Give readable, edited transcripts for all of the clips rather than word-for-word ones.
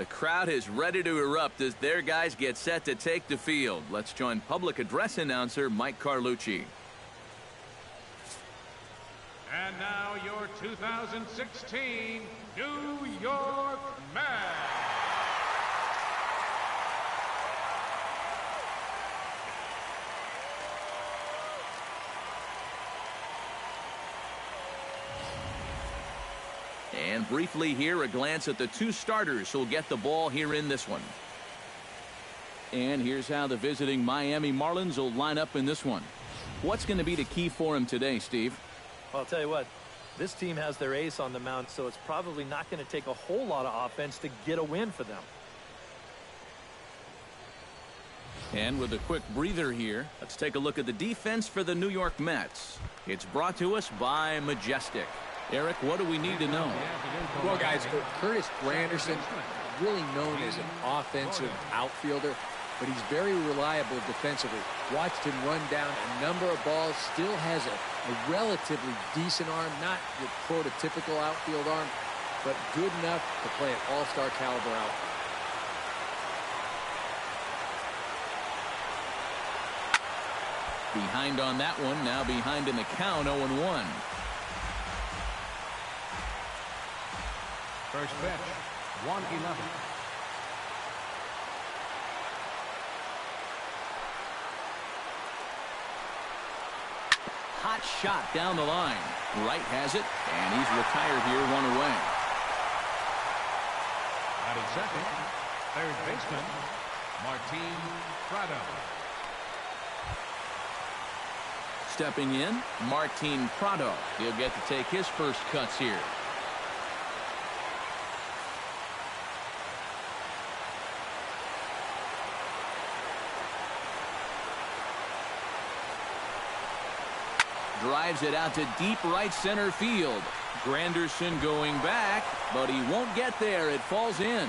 The crowd is ready to erupt as their guys get set to take the field. Let's join public address announcer Mike Carlucci. And now your 2016 New York Mets. And briefly here, a glance at the two starters who'll get the ball here in this one. And here's how the visiting Miami Marlins will line up in this one. What's going to be the key for him today, Steve? Well, I'll tell you what, this team has their ace on the mound, so it's probably not going to take a whole lot of offense to get a win for them. And with a quick breather here, let's take a look at the defense for the New York Mets. It's brought to us by Majestic. Eric, what do we need to know? Well, guys, Curtis Granderson, really known as an offensive outfielder, but he's very reliable defensively. Watched him run down a number of balls, still has a relatively decent arm, not your prototypical outfield arm, but good enough to play an all-star caliber outfield. Behind on that one, now behind in the count, 0-1. First pitch, 1-11. Hot shot down the line. Wright has it, and he's retired here, 1 away. Batting second, third baseman, Martin Prado. Stepping in, Martin Prado. He'll get to take his first cuts here. Drives it out to deep right center field. Granderson going back, but he won't get there. It falls in.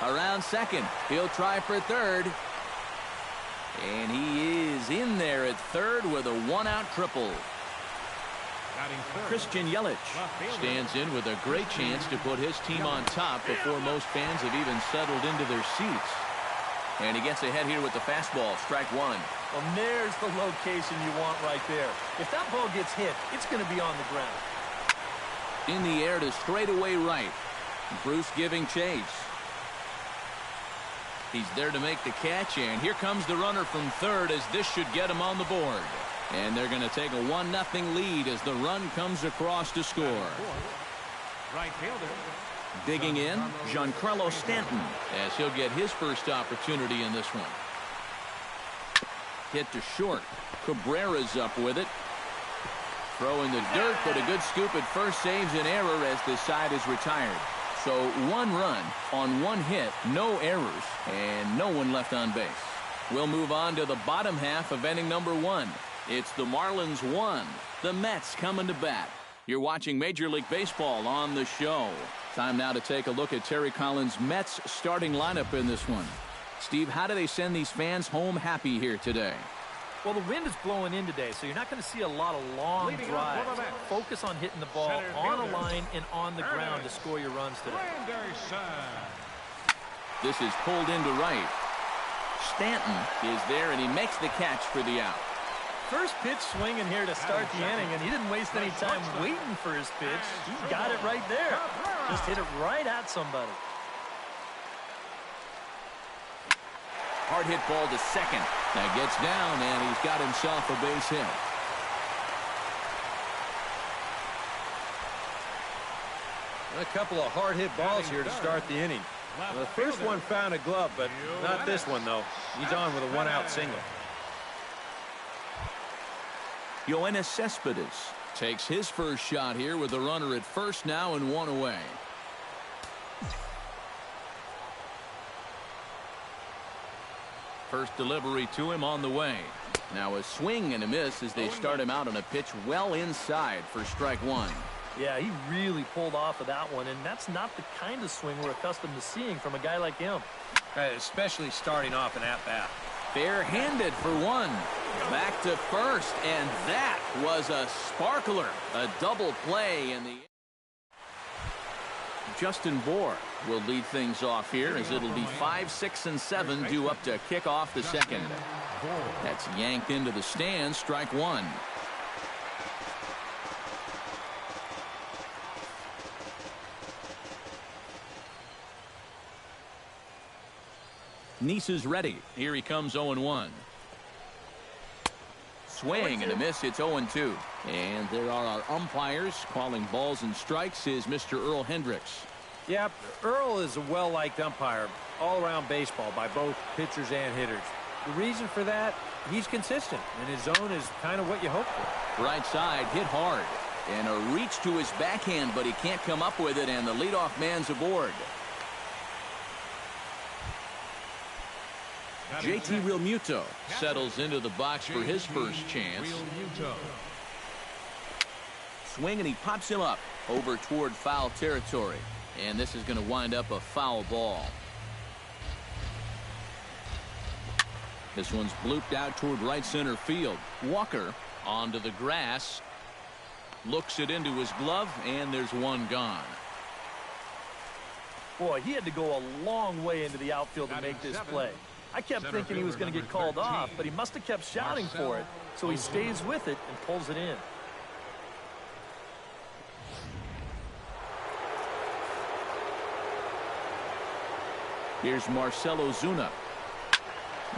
Around second. He'll try for third. And he is in there at third with a 1-out triple. Christian Yelich stands in with a great chance to put his team on top before most fans have even settled into their seats. And he gets ahead here with the fastball, strike one. Well, there's the location you want right there. If that ball gets hit, it's going to be on the ground. In the air to straightaway right. Bruce giving chase. He's there to make the catch, and here comes the runner from third as this should get him on the board. And they're going to take a 1-0 lead as the run comes across to score. Right fielder. Digging in, Giancarlo Stanton, as he'll get his first opportunity in this one. Hit to short. Cabrera's up with it. Throw in the dirt, but a good scoop at first saves an error as the side is retired. So 1 run on 1 hit, no errors, and no one left on base. We'll move on to the bottom half of inning number 1. It's the Marlins 1, the Mets coming to bat. You're watching Major League Baseball on the show. Time now to take a look at Terry Collins' Mets starting lineup in this one. Steve, how do they send these fans home happy here today? Well, the wind is blowing in today, so you're not going to see a lot of long drives. Focus on hitting the ball on a line and on the ground to score your runs today. This is pulled into right. Stanton is there, and he makes the catch for the out. First pitch swinging here to start the inning, and he didn't waste any time waiting for his pitch. He got it right there. Just hit it right at somebody. Hard hit ball to second. That gets down, and he's got himself a base hit. A couple of hard hit balls here to start the inning. Well, the first one found a glove, but not this one, though. He's on with a 1-out single. Yoenis Cespedes takes his first shot here with the runner at first now and 1 away. First delivery to him on the way. Now a swing and a miss as they start him out on a pitch well inside for strike 1. Yeah, he really pulled off of that one, and that's not the kind of swing we're accustomed to seeing from a guy like him. Especially starting off an at-bat. Bare-handed for 1. Back to first, and that was a sparkler. A double play in the... Justin Bohr will lead things off here as it'll be 5, 6, and 7 due up to kick off the second. That's yanked into the stands, strike one. Nice is ready. Here he comes 0-1. Swing and a miss. It's 0-2. And there are our umpires calling balls and strikes is Mr. Earl Hendricks. Yep, Earl is a well-liked umpire all around baseball by both pitchers and hitters. The reason for that, he's consistent, and his zone is kind of what you hope for. Right side hit hard. And a reach to his backhand, but he can't come up with it, and the leadoff man's aboard. JT Realmuto settles into the box for his first chance. Swing, and he pops him up over toward foul territory. And this is going to wind up a foul ball. This one's blooped out toward right center field. Walker onto the grass. Looks it into his glove, and there's one gone. Boy, he had to go a long way into the outfield to make this play. I kept thinking he was going to get called off, but he must have kept shouting for it, so he stays with it and pulls it in. Here's Marcell Ozuna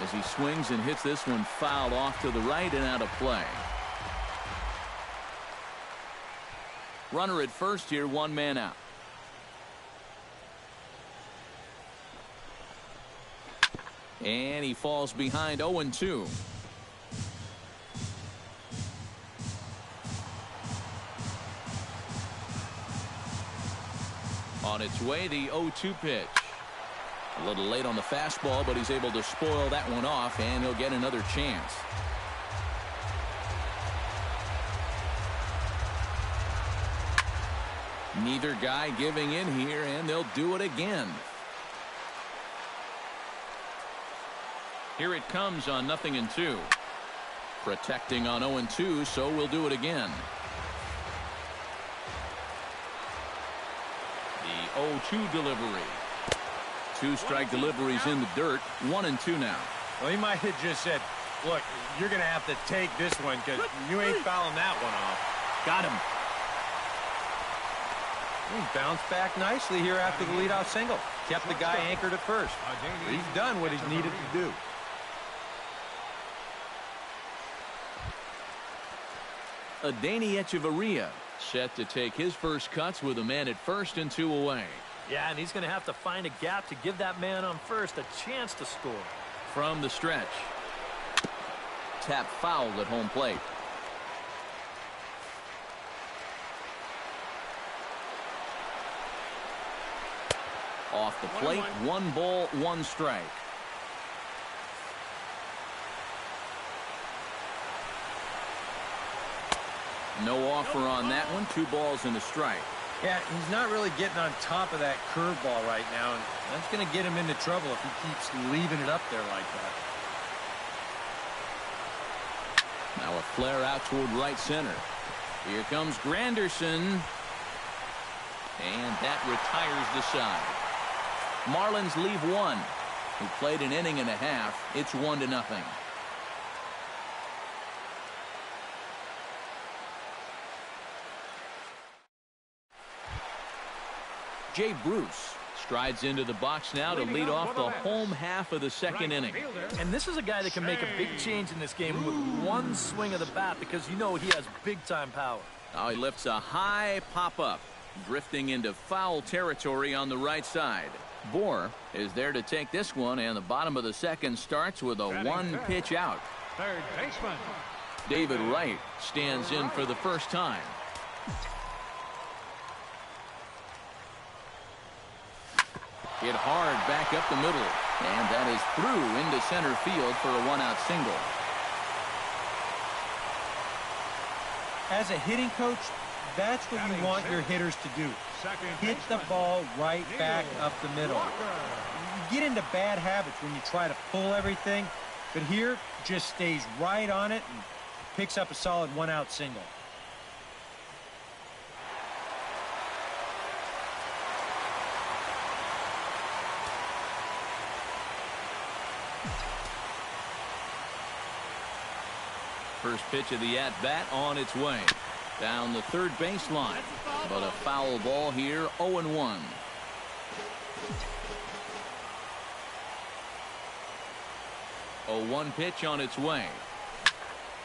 as he swings and hits this one foul off to the right and out of play. Runner at first here, one man out. And he falls behind 0-2. On its way, the 0-2 pitch. A little late on the fastball, but he's able to spoil that one off, and he'll get another chance. Neither guy giving in here, and they'll do it again. Here it comes on 0-2. Protecting on 0-2, so we'll do it again. The 0-2 delivery. Two strike deliveries in the dirt. 1-2 now. Well, he might have just said, look, you're going to have to take this one because you ain't fouling that one off. Got him. He bounced back nicely here after the leadoff single. Kept the guy anchored at first. He's done what he's needed to do. Adeiny Echeverria set to take his first cuts with a man at first and two away. Yeah, and he's going to have to find a gap to give that man on first a chance to score. From the stretch. Tap fouled at home plate. Off the plate, 1 ball, 1 strike. No offer on that one. 2 balls and a strike. Yeah, he's not really getting on top of that curveball right now, and that's going to get him into trouble if he keeps leaving it up there like that. Now a flare out toward right center. Here comes Granderson. And that retires the side. Marlins leave 1, who played an inning and a half. It's 1-0. Jay Bruce strides into the box now to lead off the home half of the second inning. And this is a guy that can make a big change in this game with one swing of the bat because you know he has big-time power. Now he lifts a high pop-up, drifting into foul territory on the right side. Bohr is there to take this one, and the bottom of the second starts with a 1-pitch out. Third baseman David Wright stands in for the first time. Hit hard back up the middle, and that is through into center field for a 1-out single. As a hitting coach, that's what you want your hitters to do. Hit the ball right back up the middle. You get into bad habits when you try to pull everything, but here just stays right on it and picks up a solid 1-out single. First pitch of the at-bat on its way. Down the third baseline. But a foul ball here, 0-1. A 1 pitch on its way.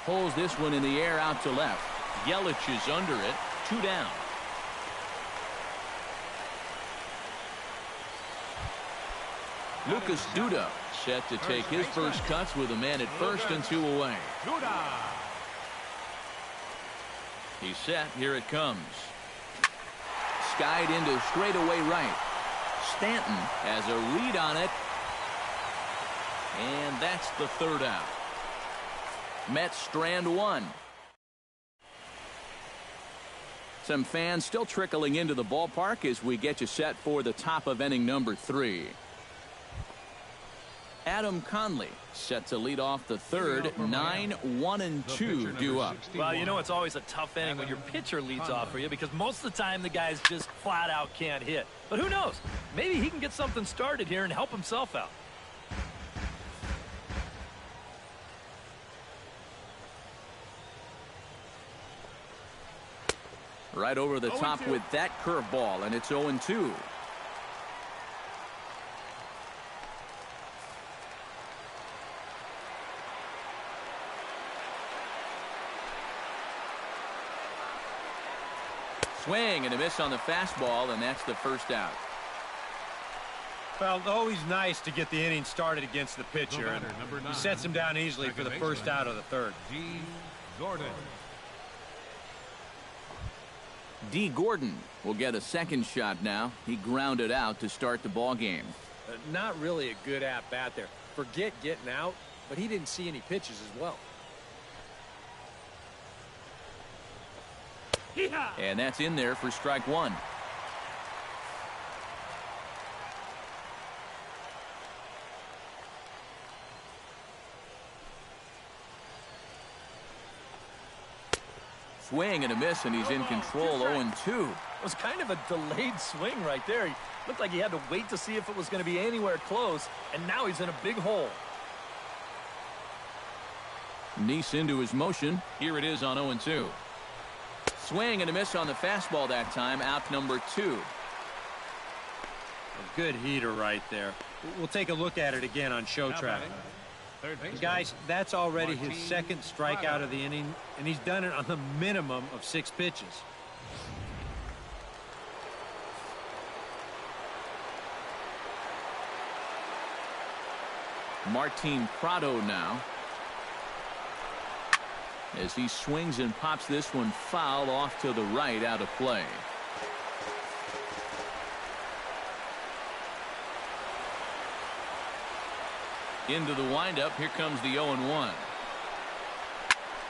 Pulls this one in the air out to left. Yelich is under it. 2 down. Lucas Duda set to take his first cuts with a man at first and 2 away. He's set. Here it comes. Skied into straightaway right. Stanton has a read on it. And that's the 3rd out. Mets strand 1. Some fans still trickling into the ballpark as we get you set for the top of inning number 3. Adam Conley set to lead off the 3rd. 9-1-2 due up. Well, you know it's always a tough inning when your pitcher leads off for you because most of the time the guys just flat out can't hit. But who knows? Maybe he can get something started here and help himself out. Right over the top with that curveball, and it's 0-2. Swing and a miss on the fastball, and that's the first out. Well, always nice to get the inning started against the pitcher. And he sets him down easily for the first out of the 3rd. D. Gordon will get a second shot now. He grounded out to start the ball game. Not really a good at-bat there. Forget getting out, but he didn't see any pitches as well. And that's in there for strike 1. Swing and a miss, and he's in control. 0-2. It was kind of a delayed swing right there. He looked like he had to wait to see if it was going to be anywhere close, and now he's in a big hole. Neese into his motion. Here it is on 0-2. Swing and a miss on the fastball that time. Out number 2. A good heater right there. We'll take a look at it again on show track. Guys, that's already his second strikeout of the inning, and he's done it on the minimum of 6 pitches. Martin Prado now, as he swings and pops this one foul off to the right, out of play. Into the windup. Here comes the 0-1.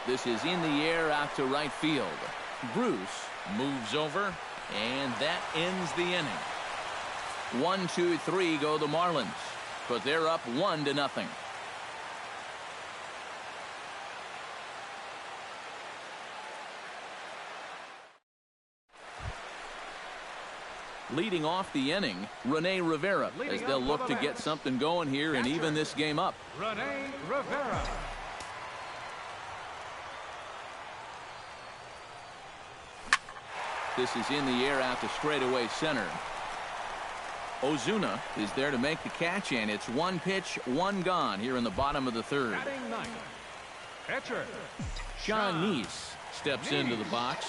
This is in the air out to right field. Bruce moves over, and that ends the inning. 1, 2, 3 go the Marlins, but they're up 1-0. Leading off the inning, Rene Rivera, as they'll look to get something going here and even this game up. Rene Rivera. This is in the air out to straightaway center. Ozuna is there to make the catch, and it's 1 pitch, 1 gone here in the bottom of the 3rd. Batting 9th. Pitcher. Sean Neese steps into the box.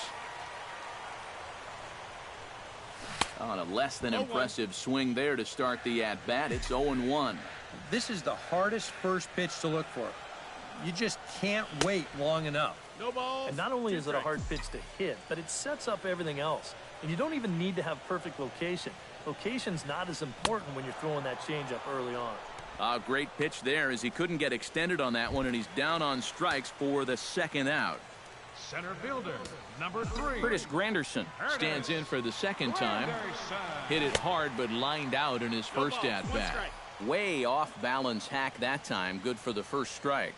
On a less than impressive swing there to start the at-bat. It's 0-1. This is the hardest first pitch to look for. You just can't wait long enough. And not only is it a hard pitch to hit, but it sets up everything else. And you don't even need to have perfect location. Location's not as important when you're throwing that changeup early on. A great pitch there, as he couldn't get extended on that one, and he's down on strikes for the 2nd out. Center fielder, number 3. Curtis Granderson stands in for the 2nd time. Hit it hard, but lined out in his first at-bat. Way off balance hack that time. Good for the first strike.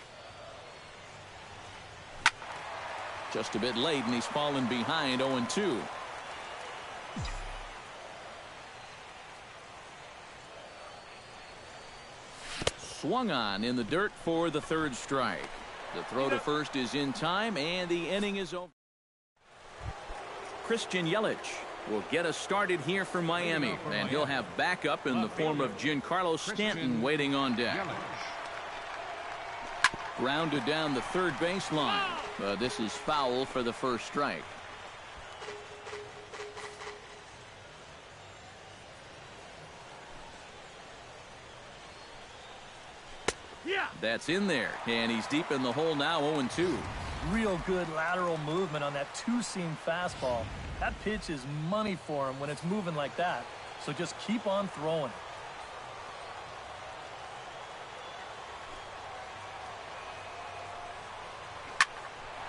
Just a bit late, and he's fallen behind. 0-2. Swung on in the dirt for the 3rd strike. The throw to first is in time, and the inning is over. Christian Yelich will get us started here for Miami, and he'll have backup in the form of Giancarlo Stanton waiting on deck. Grounded down the third baseline. This is foul for the first strike. That's in there, and he's deep in the hole now, 0-2. Real good lateral movement on that two-seam fastball. That pitch is money for him when it's moving like that, so just keep on throwing.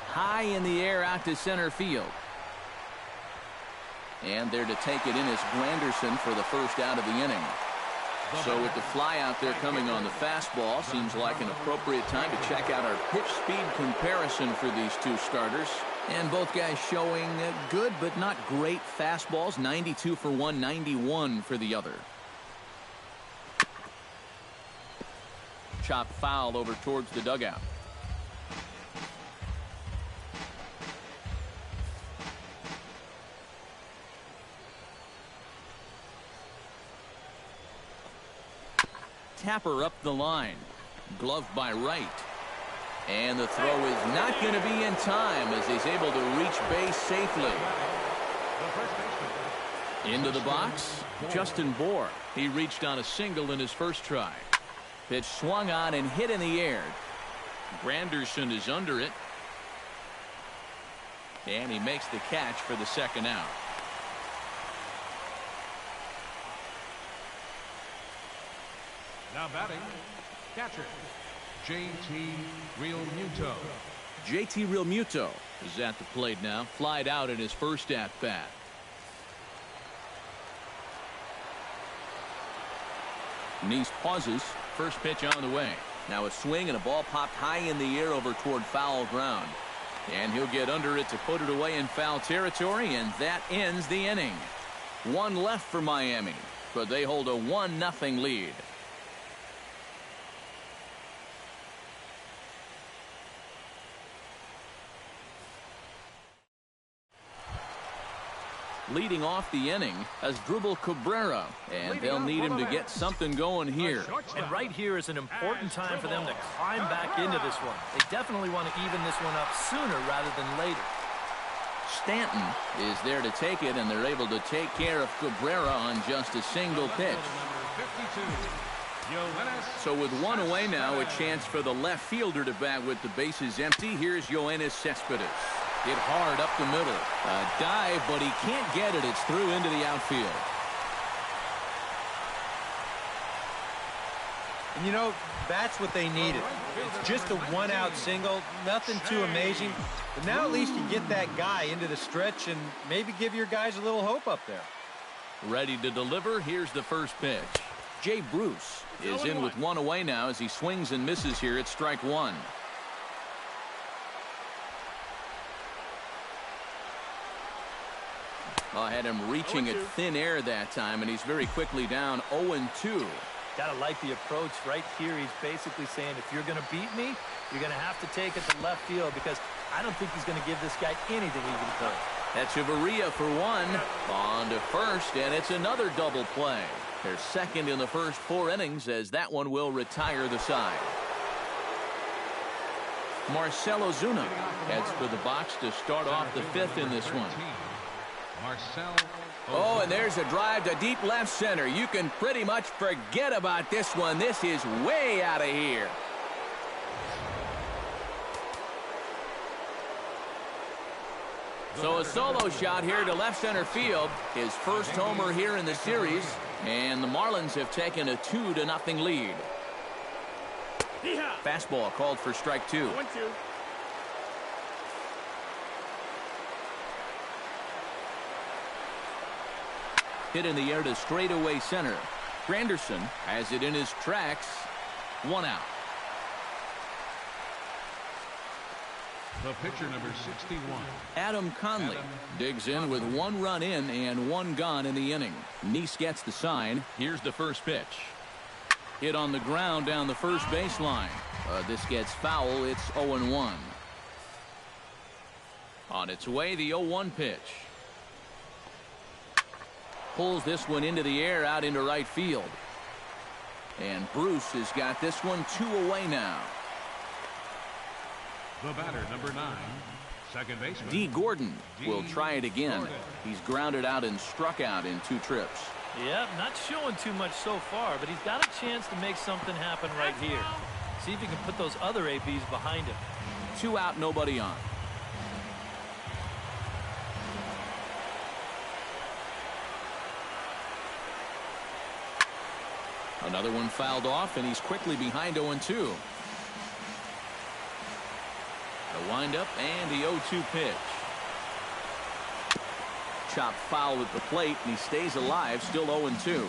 High in the air out to center field. And there to take it in is Granderson for the first out of the inning. So with the fly out there coming on the fastball, seems like an appropriate time to check out our pitch speed comparison for these two starters. And both guys showing good but not great fastballs. 92 for one, 91 for the other. Chop foul over towards the dugout. Tapper up the line. Glove by right. And the throw is not going to be in time as he's able to reach base safely. Into the box, Justin Bohr. He reached on a single in his first try. Pitch swung on and hit in the air. Granderson is under it. And he makes the catch for the second out. Now batting, catcher, JT Realmuto. JT Realmuto is at the plate now. Flied out in his first at-bat. Nice pauses. First pitch on the way. Now a swing and a ball popped high in the air over toward foul ground. And he'll get under it to put it away in foul territory, and that ends the inning. One left for Miami, but they hold a 1-0 lead. Leading off the inning as Dribble Cabrera, and they'll need him to get something going here. And right here is an important time for them to climb back into this one. They definitely want to even this one up sooner rather than later. Stanton is there to take it, and they're able to take care of Cabrera on just a single pitch. So with one away now, a chance for the left fielder to bat with the bases empty. Here's Yoenis Cespedes. Hit hard up the middle. A dive, but he can't get it. It's through into the outfield. And you know, that's what they needed. It's just a one-out single, nothing too amazing. But now at least you get that guy into the stretch and maybe give your guys a little hope up there. Ready to deliver. Here's the first pitch. Jay Bruce is in with one away now as he swings and misses here at strike one. I had him reaching at thin air that time, and he's very quickly down 0-2. Gotta like the approach right here. He's basically saying, if you're going to beat me, you're going to have to take it to left field, because I don't think he's going to give this guy anything he can throw. That's Echeverria for one. On to first, and it's another double play. They're second in the first 4 innings, as that one will retire the side. Marcell Ozuna heads for the box to start off the 5th in this one. Oh, and there's a drive to deep left center. You can pretty much forget about this one. This is way out of here. So a solo shot here to left center field. His first homer here in the series. And the Marlins have taken a 2-0 lead. Fastball called for strike 2. 1-2. Hit in the air to straightaway center. Granderson has it in his tracks. 1 out. The pitcher, number 61. Adam Conley digs in with 1 run in and 1 gone in the inning. Nice gets the sign. Here's the first pitch. Hit on the ground down the first baseline. This gets foul. It's 0-1. On its way, the 0-1 pitch. Pulls this one into the air out into right field. And Bruce has got this one 2 away now. The batter, number 9, second baseman. D. Gordon will try it again. He's grounded out and struck out in 2 trips. Yep, not showing too much so far, but he's got a chance to make something happen right here. See if he can put those other ABs behind him. 2 out, nobody on. Another one fouled off, and he's quickly behind 0-2. The windup and the 0-2 pitch. Chopped foul at the plate, and he stays alive, still 0-2.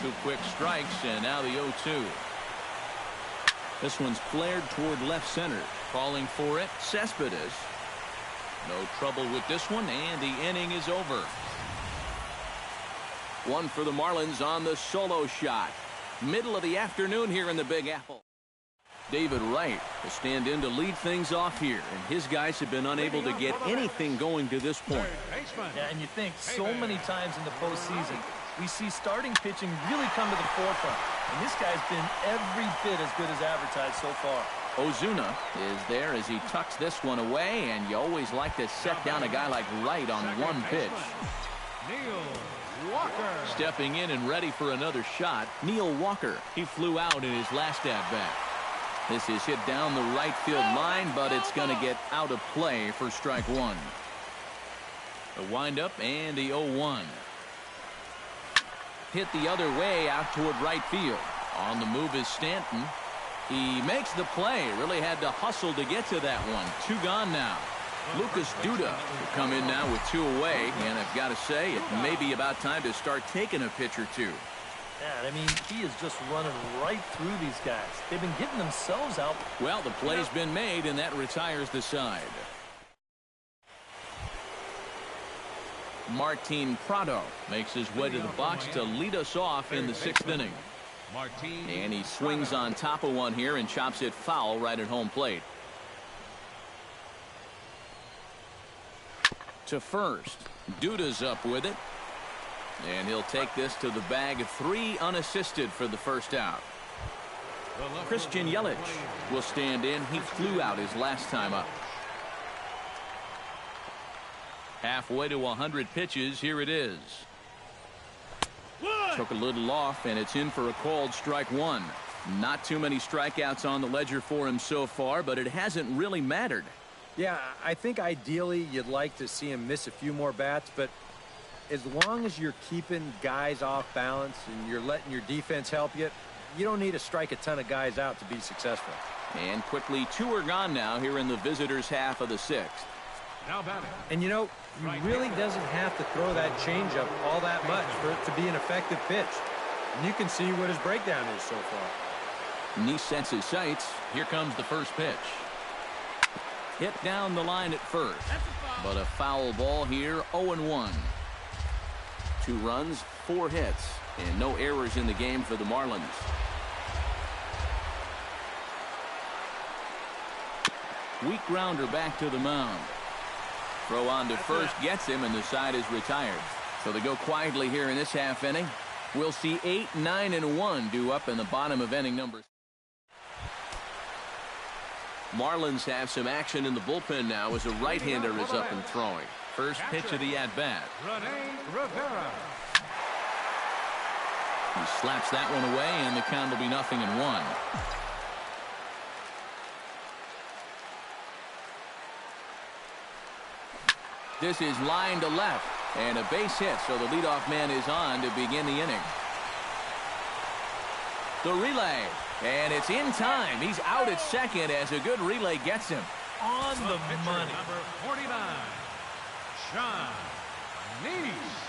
2 quick strikes, and now the 0-2. This one's flared toward left center. Calling for it, Cespedes. No trouble with this one, and the inning is over. 1 for the Marlins on the solo shot. Middle of the afternoon here in the Big Apple. David Wright will stand in to lead things off here, and his guys have been unable to get anything going to this point. Yeah, and you think so many times in the postseason, we see starting pitching really come to the forefront, and this guy's been every bit as good as advertised so far. Ozuna is there as he tucks this one away, and you always like to set down a guy like Wright on one pitch. Neil Walker. Stepping in and ready for another shot, Neil Walker. He flew out in his last at-bat. This is hit down the right field line, but it's going to get out of play for strike 1. The windup and the 0-1. Hit the other way out toward right field. On the move is Stanton. He makes the play. Really had to hustle to get to that one. 2 gone now. Lucas Duda will come in now with 2 away, and I've got to say it may be about time to start taking a pitch or 2. Yeah, I mean, he is just running right through these guys. They've been getting themselves out. Well, the play's been made, and that retires the side. Martin Prado makes his way to the box to lead us off in the 6th inning. And he swings on top of one here and chops it foul right at home plate. To first. Duda's up with it. And he'll take this to the bag of 3 unassisted for the first out. Christian Yelich will stand in. He flew out his last time up. Halfway to 100 pitches. Here it is. Took a little off, and it's in for a called strike 1. Not too many strikeouts on the ledger for him so far, but it hasn't really mattered. Yeah, I think ideally you'd like to see him miss a few more bats, but as long as you're keeping guys off balance and you're letting your defense help you, you don't need to strike a ton of guys out to be successful. And quickly 2 are gone now here in the visitors' half of the 6th. Now batting. And you know, he really doesn't have to throw that changeup all that much for it to be an effective pitch. And you can see what his breakdown is so far. He sets his sights. Here comes the first pitch. Hit down the line at first. But a foul ball here, 0-1. 2 runs, 4 hits, and no errors in the game for the Marlins. Weak grounder back to the mound. Throw on to first gets him, and the side is retired. So they go quietly here in this half inning. We'll see 8, 9, and 1 due up in the bottom of inning number. Marlins have some action in the bullpen now as a right-hander is up and throwing. First pitch of the at-bat. Rivera. He slaps that one away, and the count will be 0-1. This is line to left, and a base hit, so the leadoff man is on to begin the inning. The relay, and it's in time. He's out at second as a good relay gets him. On the money. Number 49, Sean Neese.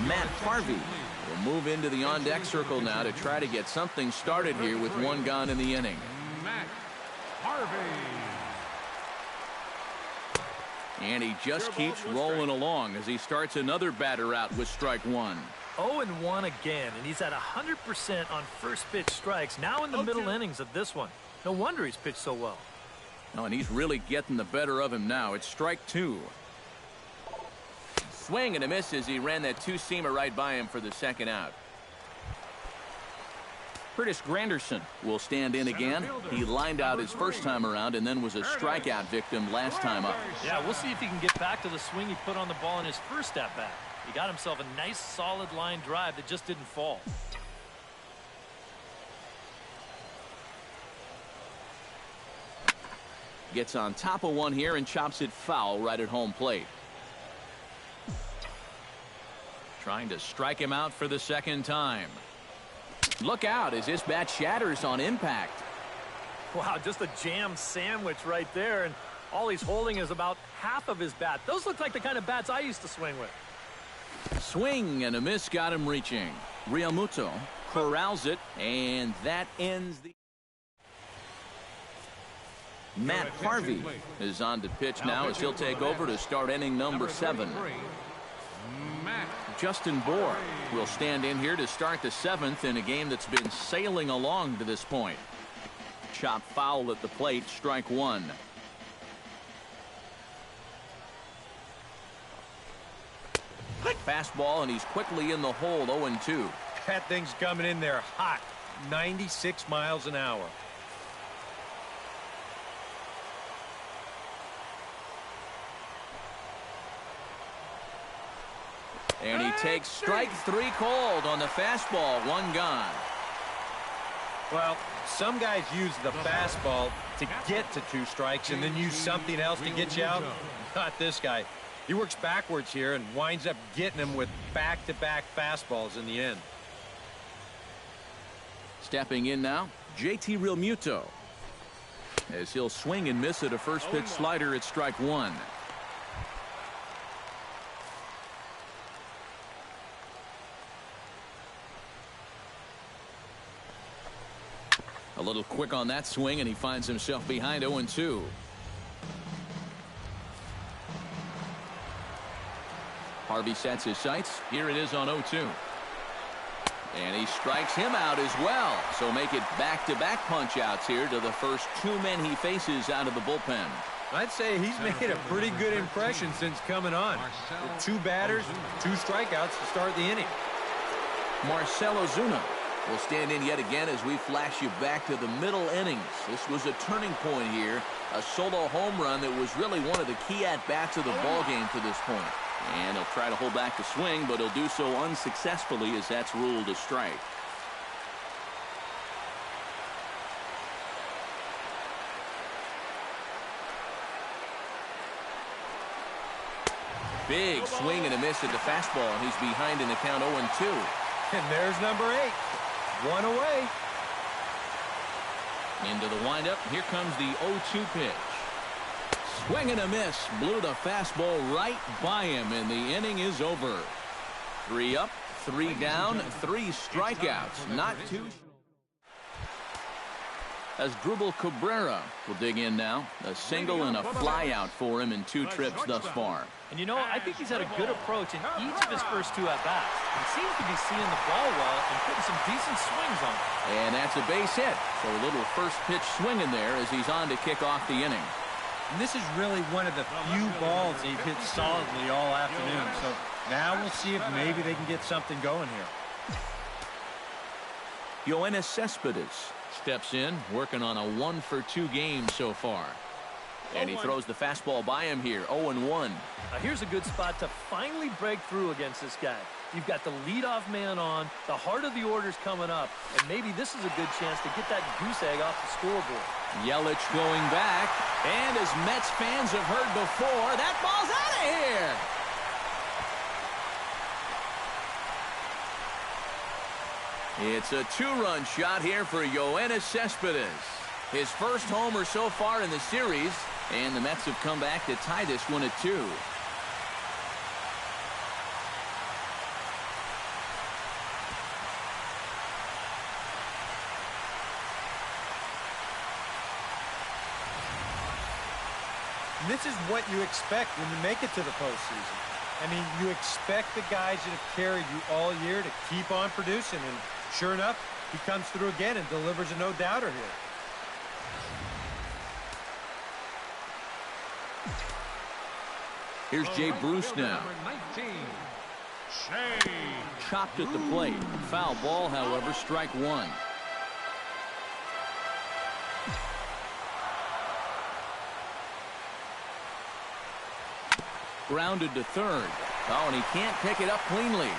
Matt Harvey We'll move into the on-deck circle now to try to get something started here with one gone in the inning. Matt Harvey. And he just keeps rolling along as he starts another batter out with strike one. 0-1 again, and he's at 100% on first pitch strikes, now in the middle innings of this one. No wonder he's pitched so well. Oh, and he's really getting the better of him now. It's strike two. Swing and a miss as he ran that two-seamer right by him for the second out. Curtis Granderson will stand in again. He lined out his first time around and then was a strikeout victim last time up. Yeah, we'll see if he can get back to the swing he put on the ball in his first at-bat. He got himself a nice solid line drive that just didn't fall. Gets on top of one here and chops it foul right at home plate. Trying to strike him out for the second time. Look out as this bat shatters on impact. Wow, just a jam sandwich right there, and all he's holding is about half of his bat. Those look like the kind of bats I used to swing with. Swing and a miss got him reaching. Realmuto corrals it, and that ends the... Matt Harvey is on to pitch now as he'll take over to start inning number 7. Justin Bohr will stand in here to start the 7th in a game that's been sailing along to this point. Chop foul at the plate, strike one. Fastball, and he's quickly in the hole, 0-2. That thing's coming in there hot, 96 miles an hour. And he takes strike 3 cold on the fastball, one gone. Well, some guys use the fastball to get to 2 strikes and then use something else to get you out. Not this guy. He works backwards here and winds up getting him with back-to-back fastballs in the end. Stepping in now, JT Realmuto. As he'll swing and miss at a first pitch slider at strike one. A little quick on that swing, and he finds himself behind 0-2. Harvey sets his sights. Here it is on 0-2. And he strikes him out as well. So make it back-to-back punch-outs here to the first 2 men he faces out of the bullpen. I'd say he's made a pretty good impression since coming on. With 2 batters, 2 strikeouts to start the inning. Marcell Ozuna will stand in yet again as we flash you back to the middle innings. This was a turning point here. A solo home run that was really one of the key at-bats of the ballgame to this point. And he'll try to hold back the swing, but he'll do so unsuccessfully as that's ruled a strike. Big swing and a miss at the fastball, and he's behind in the count 0-2. And there's number 8. 1 away. Into the windup. Here comes the 0-2 pitch. Swing and a miss. Blew the fastball right by him, and the inning is over. 3 up, 3 down, 3 strikeouts. Not too. As Drupal Cabrera will dig in now. A single and a flyout for him in 2 trips thus far. And you know, I think he's had a good approach in each of his first 2 at-bats. He seems to be seeing the ball well and putting some decent swings on it. And that's a base hit. So a little first pitch swing in there as he's on to kick off the inning. And this is really one of the few balls they've hit solidly all afternoon. So now we'll see if maybe they can get something going here. Yoenis Cespedes steps in, working on a 1-for-2 game so far. And he throws the fastball by him here, 0-1. Now here's a good spot to finally break through against this guy. You've got the leadoff man on, the heart of the order's coming up, and maybe this is a good chance to get that goose egg off the scoreboard. Yelich going back, and as Mets fans have heard before, that ball's out of here! It's a 2-run shot here for Yoenis Cespedes. His first homer so far in the series, and the Mets have come back to tie this one at 2. And this is what you expect when you make it to the postseason. I mean, you expect the guys that have carried you all year to keep on producing. And sure enough, he comes through again and delivers a no-doubter here. Here's Jay Bruce now. Chopped at the plate. Foul ball, however, strike one. Grounded to third. Oh, and he can't pick it up cleanly.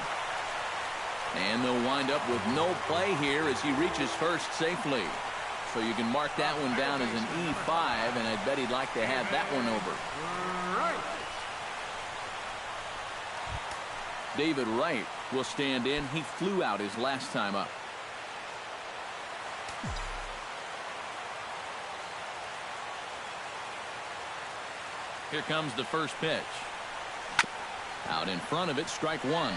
And they'll wind up with no play here as he reaches first safely. So you can mark that one down as an E5, and I bet he'd like to have that one over. David Wright will stand in. He flew out his last time up. Here comes the first pitch. Out in front of it, strike one.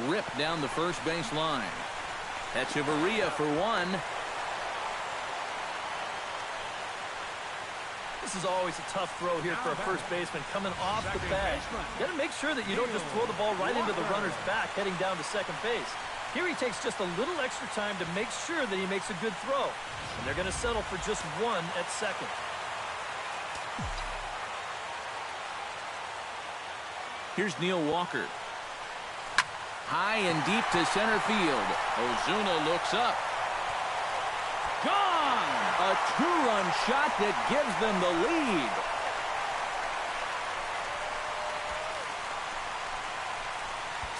Ripped down the first base line. Echeverria for one. This is always a tough throw here for a first baseman coming off the bat. You got to make sure that you don't just throw the ball right into the runner's back heading down to second base. Here he takes just a little extra time to make sure that he makes a good throw. And they're going to settle for just one at second. Here's Neil Walker. High and deep to center field. Ozuna looks up. Gone! A two-run shot that gives them the lead.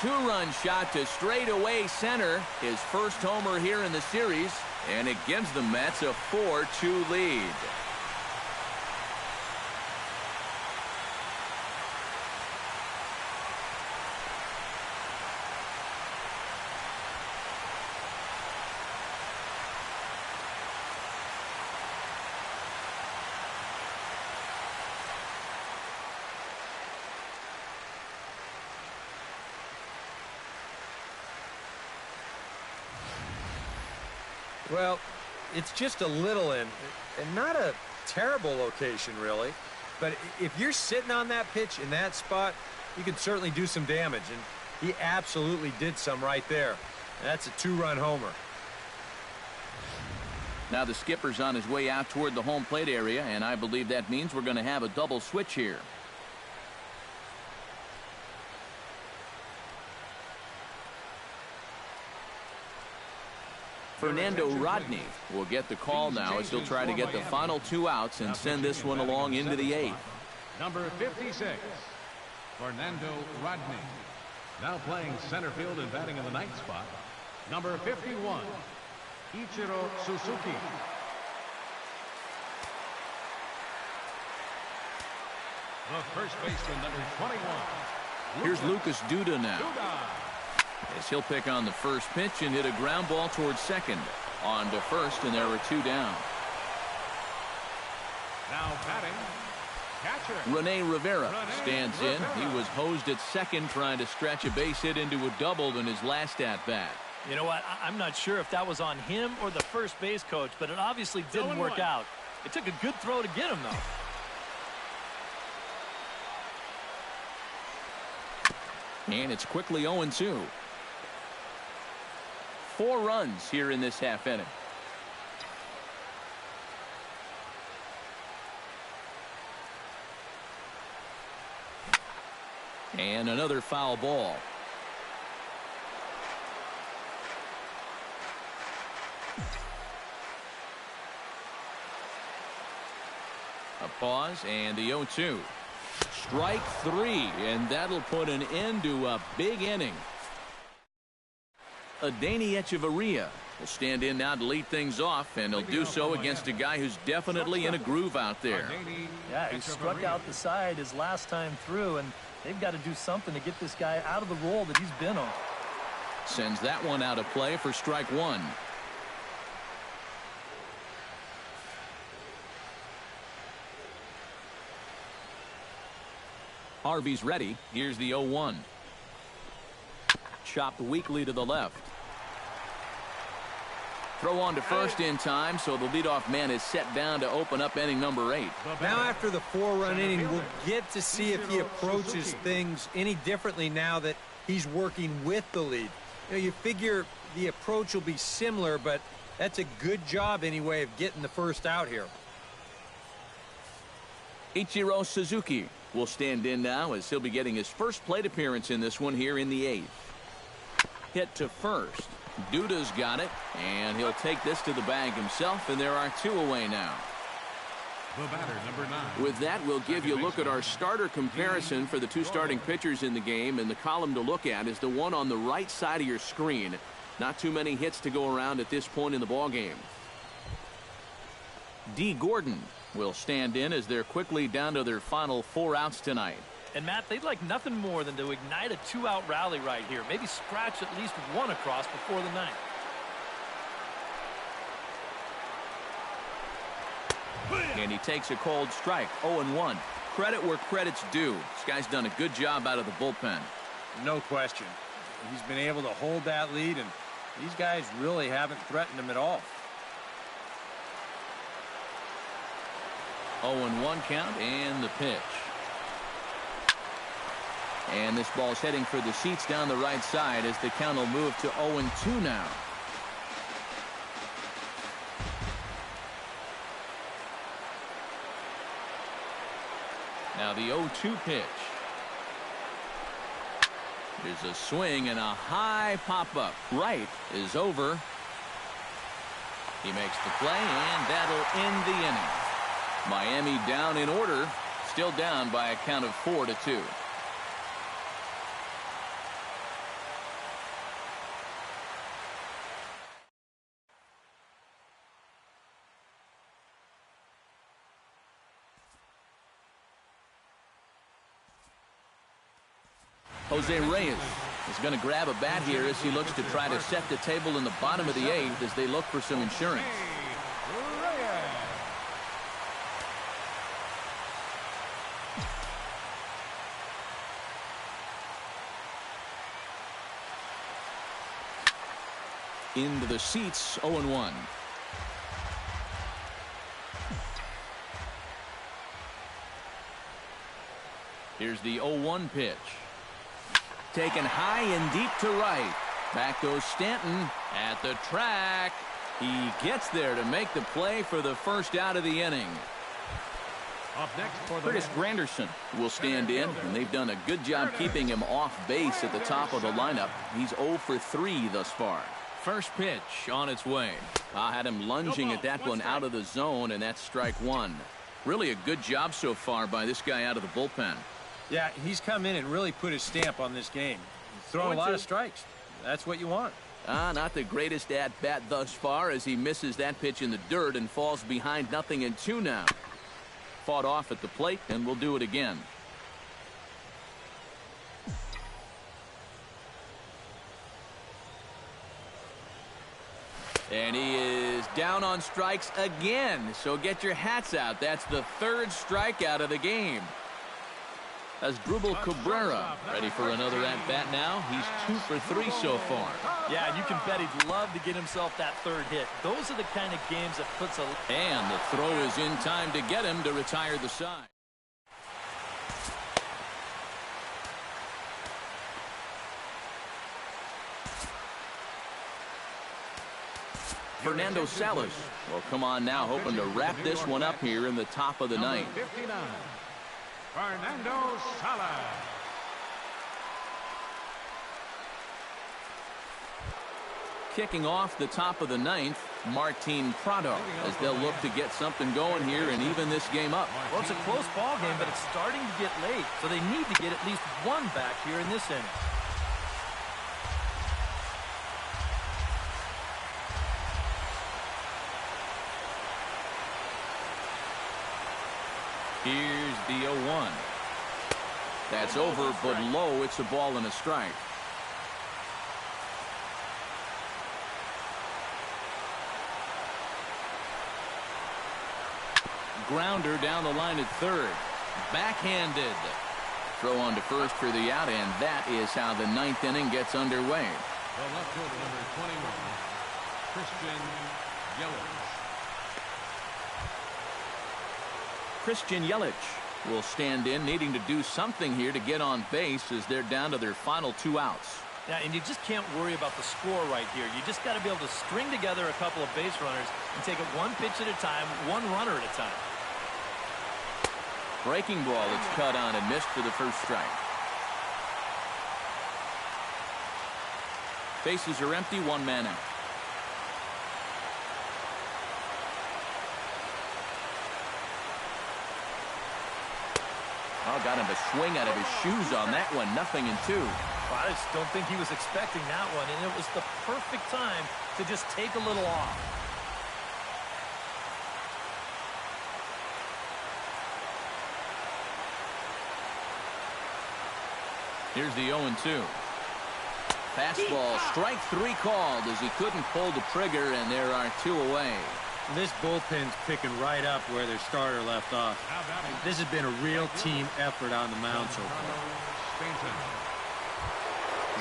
Two-run shot to straightaway center. His first homer here in the series. And it gives the Mets a 4-2 lead. Well, it's just a little and not a terrible location, really. But if you're sitting on that pitch in that spot, you can certainly do some damage. And he absolutely did some right there. That's a two-run homer. Now the skipper's on his way out toward the home plate area, and I believe that means we're going to have a double switch here. Fernando Rodney will get the call now as he'll try to get the final two outs and send this one along into the eighth. Number 56, Fernando Rodney. Now playing center field and batting in the ninth spot. Number 51, Ichiro Suzuki. The first baseman, number 21. Here's Lucas Duda now. As he'll pick on the first pitch and hit a ground ball towards second. On to first, and there were two down. Now batting, catcher. Rene Rivera stands in. He was hosed at second trying to stretch a base hit into a double in his last at-bat. You know what? I'm not sure if that was on him or the first base coach, but it obviously didn't work out. It took a good throw to get him, though. And it's quickly 0-2. 4 runs here in this half inning. And another foul ball. A pause and the 0-2. Strike 3, and that'll put an end to a big inning. Adeiny Echeverria will stand in now to lead things off, and he'll do so against a guy who's definitely in a groove out there. Yeah, he struck out the side his last time through, and they've got to do something to get this guy out of the role that he's been on. Sends that one out of play for strike 1. Harvey's ready. Here's the 0-1. chopped weakly to the left. Throw on to first in time, so the leadoff man is set down to open up inning number 8. Now after the 4-run inning, we'll get to see if he approaches things any differently now that he's working with the lead. You know, you figure the approach will be similar, but that's a good job anyway of getting the first out here. Ichiro Suzuki will stand in now as he'll be getting his first plate appearance in this one here in the 8th. Hit to first. Duda's got it, and he'll take this to the bag himself, and there are 2 away now. The batter, number 9. With that, we'll give you a look at our starter comparison for the 2 starting pitchers in the game, and the column to look at is the one on the right side of your screen. Not too many hits to go around at this point in the ballgame. D. Gordon will stand in as they're quickly down to their final 4 outs tonight. And, Matt, they'd like nothing more than to ignite a 2-out rally right here. Maybe scratch at least 1 across before the 9th. And he takes a cold strike, 0-1. Credit where credit's due. This guy's done a good job out of the bullpen. No question. He's been able to hold that lead, and these guys really haven't threatened him at all. 0-1 count, and the pitch. And this ball's heading for the seats down the right side as the count will move to 0-2 now. Now the 0-2 pitch. There's a swing and a high pop-up. Right is over. He makes the play, and that'll end the inning. Miami down in order, still down by a count of 4-2. Jose Reyes is going to grab a bat here as he looks to try to set the table in the bottom of the 8th as they look for some insurance. Into the seats, 0-1. Here's the 0-1 pitch. Taken high and deep to right. Back goes Stanton at the track. He gets there to make the play for the first out of the inning. Up next for the Curtis Granderson will stand in, and they've done a good job keeping him off base at the top of the lineup. He's 0 for 3 thus far. First pitch on its way. I had him lunging at that one out of the zone, and that's strike 1. Really a good job so far by this guy out of the bullpen. Yeah, he's come in and really put his stamp on this game. He's thrown a lot of strikes. That's what you want. Not the greatest at-bat thus far as he misses that pitch in the dirt and falls behind 0-2 now. Fought off at the plate, and we'll do it again. And he is down on strikes again, so get your hats out. That's the 3rd strikeout of the game. As Drupal Cabrera ready for another at-bat now. He's 2 for 3 so far. Yeah, you can bet he'd love to get himself that 3rd hit. Those are the kind of games that puts a... And the throw is in time to get him to retire the side. Fernando Salas will come on now, hoping to wrap this one up here in the top of the 9th. 59, Fernando Salas. Kicking off the top of the 9th, Martin Prado, as they'll look to get something going here and even this game up. Well, it's a close ball game, but it's starting to get late, so they need to get at least 1 back here in this inning. Here's the 0-1. That's over, but low. It's a ball and a strike. Grounder down the line at 3rd. Backhanded. Throw on to first for the out, and that is how the ninth inning gets underway. The left fielder, number 21, Christian Yelich. Christian Yelich will stand in, needing to do something here to get on base as they're down to their final 2 outs. Yeah, and you just can't worry about the score right here. You just got to be able to string together a couple of base runners and take it one pitch at a time, one runner at a time. Breaking ball, it's cut on and missed for the first strike. Bases are empty, 1 man out. Oh, got him to swing out of his shoes on that one. 0-2. Well, I just don't think he was expecting that one, and it was the perfect time to just take a little off. Here's the 0-2. Fastball, strike 3 called as he couldn't pull the trigger, and there are 2 away. This bullpen's picking right up where their starter left off. This has been a real team effort on the mound so far.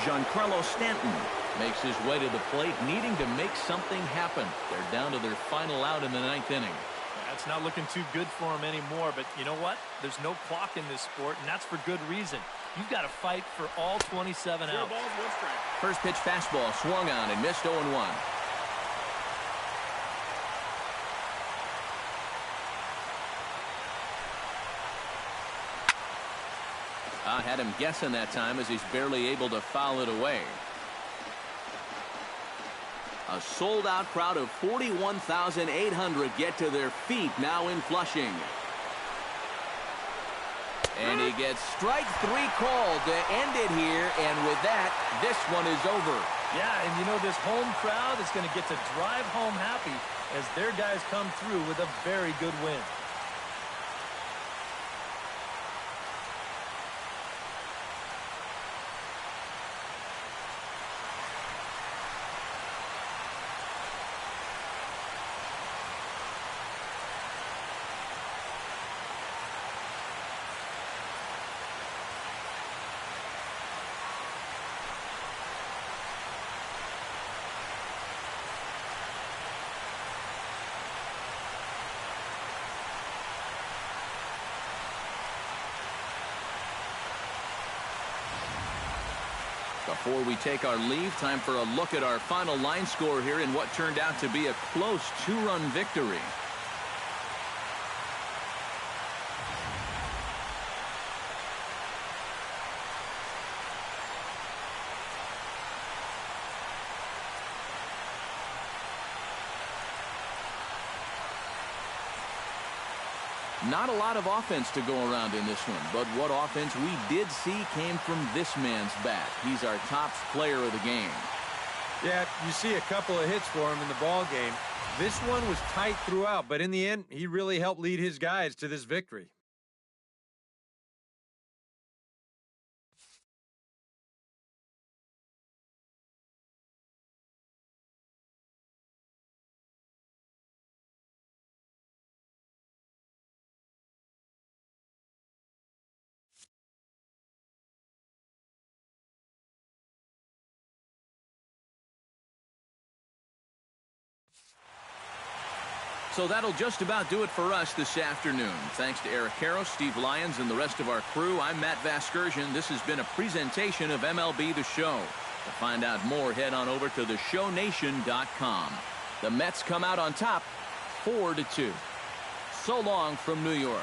Giancarlo Stanton makes his way to the plate, needing to make something happen. They're down to their final out in the 9th inning. That's not looking too good for him anymore, but you know what? There's no clock in this sport, and that's for good reason. You've got to fight for all 27 outs. First pitch fastball swung on and missed 0-1. I had him guessing that time as he's barely able to foul it away. A sold-out crowd of 41,800 get to their feet now in Flushing. And he gets strike 3 called to end it here, and with that, this one is over. Yeah, and you know this home crowd is going to get to drive home happy as their guys come through with a very good win. Before we take our leave, time for a look at our final line score here in what turned out to be a close 2-run victory. Not a lot of offense to go around in this one, but what offense we did see came from this man's bat. He's our top player of the game. Yeah, you see a couple of hits for him in the ball game. This one was tight throughout, but in the end, he really helped lead his guys to this victory. So that'll just about do it for us this afternoon. Thanks to Eric Harrow, Steve Lyons, and the rest of our crew. I'm Matt Vasgersian. This has been a presentation of MLB The Show. To find out more, head on over to theshownation.com. The Mets come out on top 4-2. So long from New York.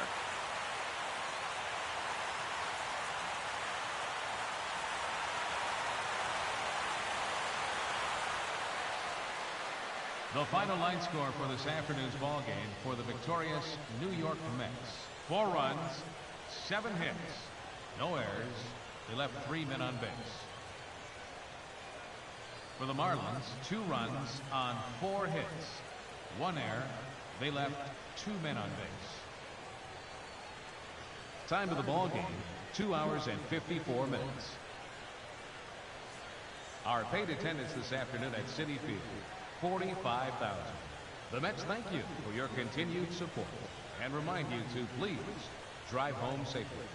The final line score for this afternoon's ball game for the victorious New York Mets: 4 runs, 7 hits, no errors. They left 3 men on base. For the Marlins, 2 runs on 4 hits, 1 error. They left 2 men on base. Time of the ball game, 2 hours and 54 minutes. Our paid attendance this afternoon at Citi Field, 45,000. The Mets thank you for your continued support and remind you to please drive home safely.